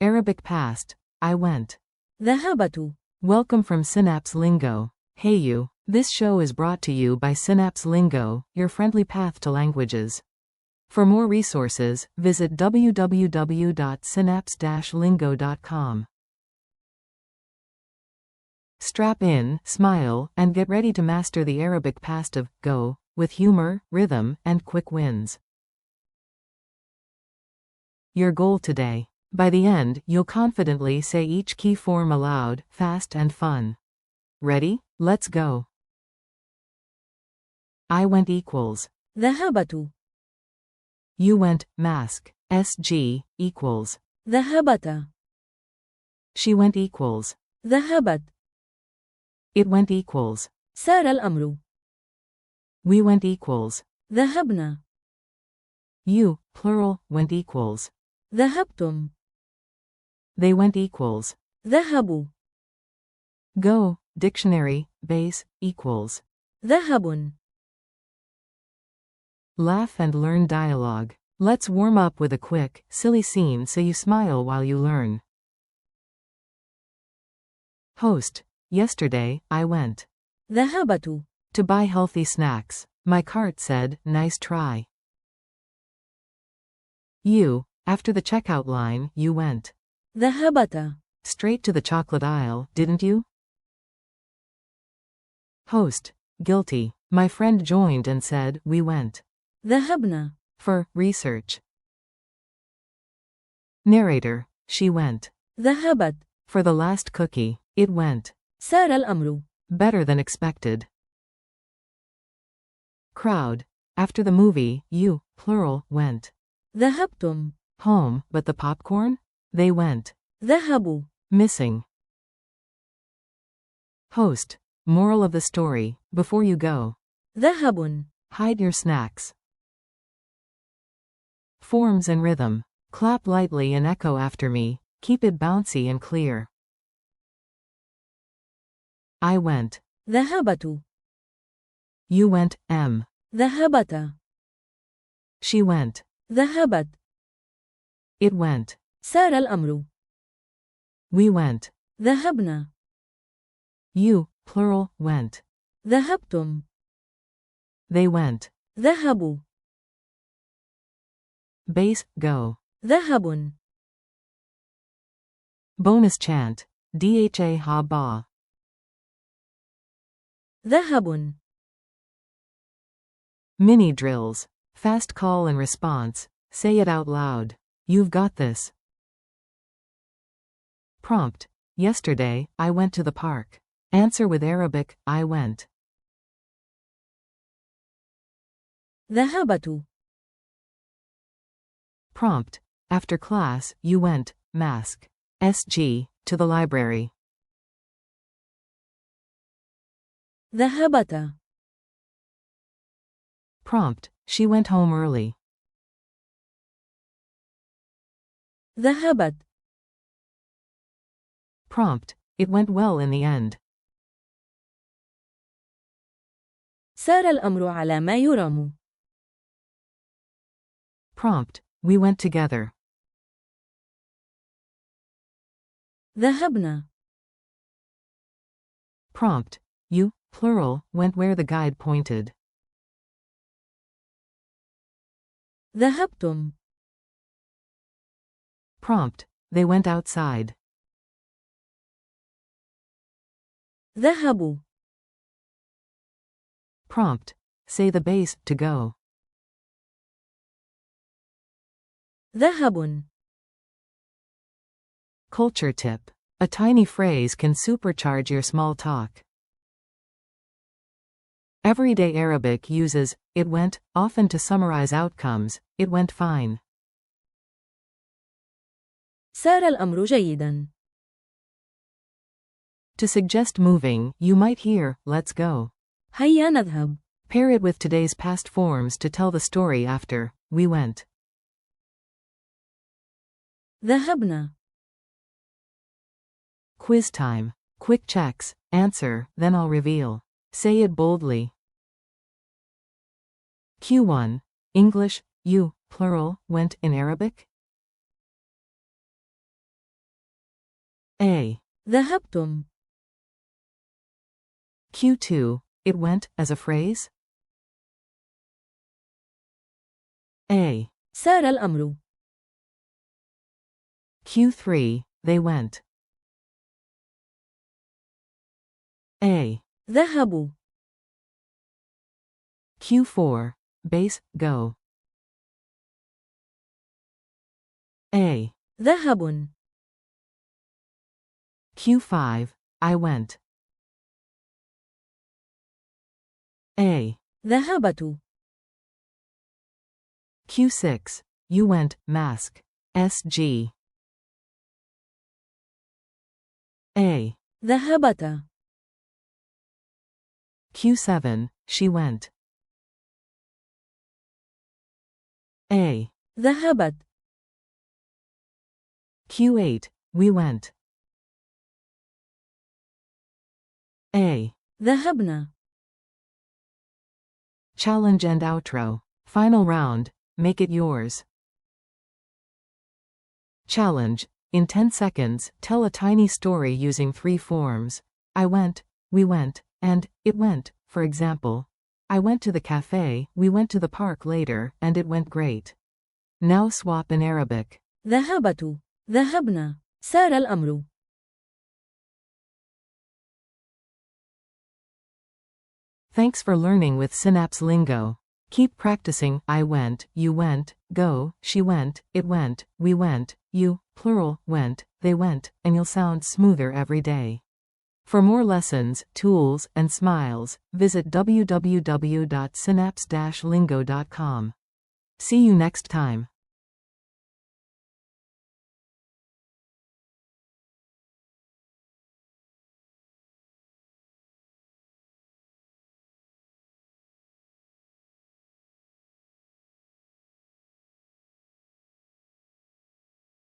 Arabic past. I went. ذهبت. Welcome from Synapse Lingo. Hey you. This show is brought to you by Synapse Lingo, your friendly path to languages. For more resources, visit www.synapse-lingo.com. Strap in, smile, and get ready to master the Arabic past of go with humor, rhythm, and quick wins. Your goal today. By the end, you'll confidently say each key form aloud, fast and fun. Ready? Let's go. I went equals. ذهبت. You went, mask. SG, equals. ذهبت. She went equals. ذهبت. It went equals. سار الأمر. We went equals. ذهبنا. You, plural, went equals. ذهبتم. They went equals. ذهبوا. Go, dictionary, base, equals. ذهب. Laugh and learn dialogue. Let's warm up with a quick, silly scene so you smile while you learn. Host. Yesterday, I went. ذهبت. To buy healthy snacks. My cart said, nice try. You. After the checkout line, you went. ذهبت. Straight to the chocolate aisle, didn't you? Host. Guilty. My friend joined and said, we went. ذهبنا. For research. Narrator. She went. ذهبت. For the last cookie, it went. سار الأمر. Better than expected. Crowd. After the movie, you, plural, went. ذهبتم. Home, but the popcorn? They went. ذهبوا. Missing. Host. Moral of the story, before you go. ذهب. Hide your snacks. Forms and rhythm. Clap lightly and echo after me, keep it bouncy and clear. I went. ذهبت. You went, M. ذهبت. She went. ذهبت. It went. سار الأمر. We went. ذهبنا. You, plural, went. ذهبتم. They went. ذهبوا. Base, go. ذهب. Bonus chant. Dha ha ba. ذهب. Mini drills. Fast call and response. Say it out loud. You've got this. Prompt. Yesterday, I went to the park. Answer with Arabic, I went. ذهبت. Prompt. After class, you went, mask. SG, to the library. ذهبت. Prompt. She went home early. ذهبت. Prompt. It went well in the end. سار الأمر على ما يرام. Prompt. We went together. ذهبنا. Prompt. You, plural, went where the guide pointed. ذهبتم. Prompt. They went outside. ذهبوا. Prompt. Say the base, to go. ذهب. Culture tip. A tiny phrase can supercharge your small talk. Everyday Arabic uses it went often to summarize outcomes. It went fine. سار الأمر جيدا. To suggest moving, you might hear let's go. هيا نذهب. Pair it with today's past forms to tell the story after we went. ذهبنا. Quiz time. Quick checks. Answer, then I'll reveal. Say it boldly. Q1. English, you, plural, went in Arabic? A. ذهبتم. Q2. It went, as a phrase? A. سار الأمر. Q3. They went. A. ذهبوا. Q4. Base, go. A. ذهب. Q5. I went. A. ذهبت. Q6. You went, mask. SG. A. ذهبتا. Q7. She went. A. ذهبت. Q8. We went. A. ذهبنا. Challenge and outro. Final round. Make it yours. Challenge. In 10 seconds, tell a tiny story using 3 forms. I went, we went, and it went. For example, I went to the cafe, we went to the park later, and it went great. Now swap in Arabic. ذهبت. ذهبنا. سار الأمر. Thanks for learning with Synapse Lingo. Keep practicing. I went, you went, go, she went, it went, we went, you, plural, went, they went, and you'll sound smoother every day. For more lessons, tools, and smiles, visit www.synapse-lingo.com. See you next time.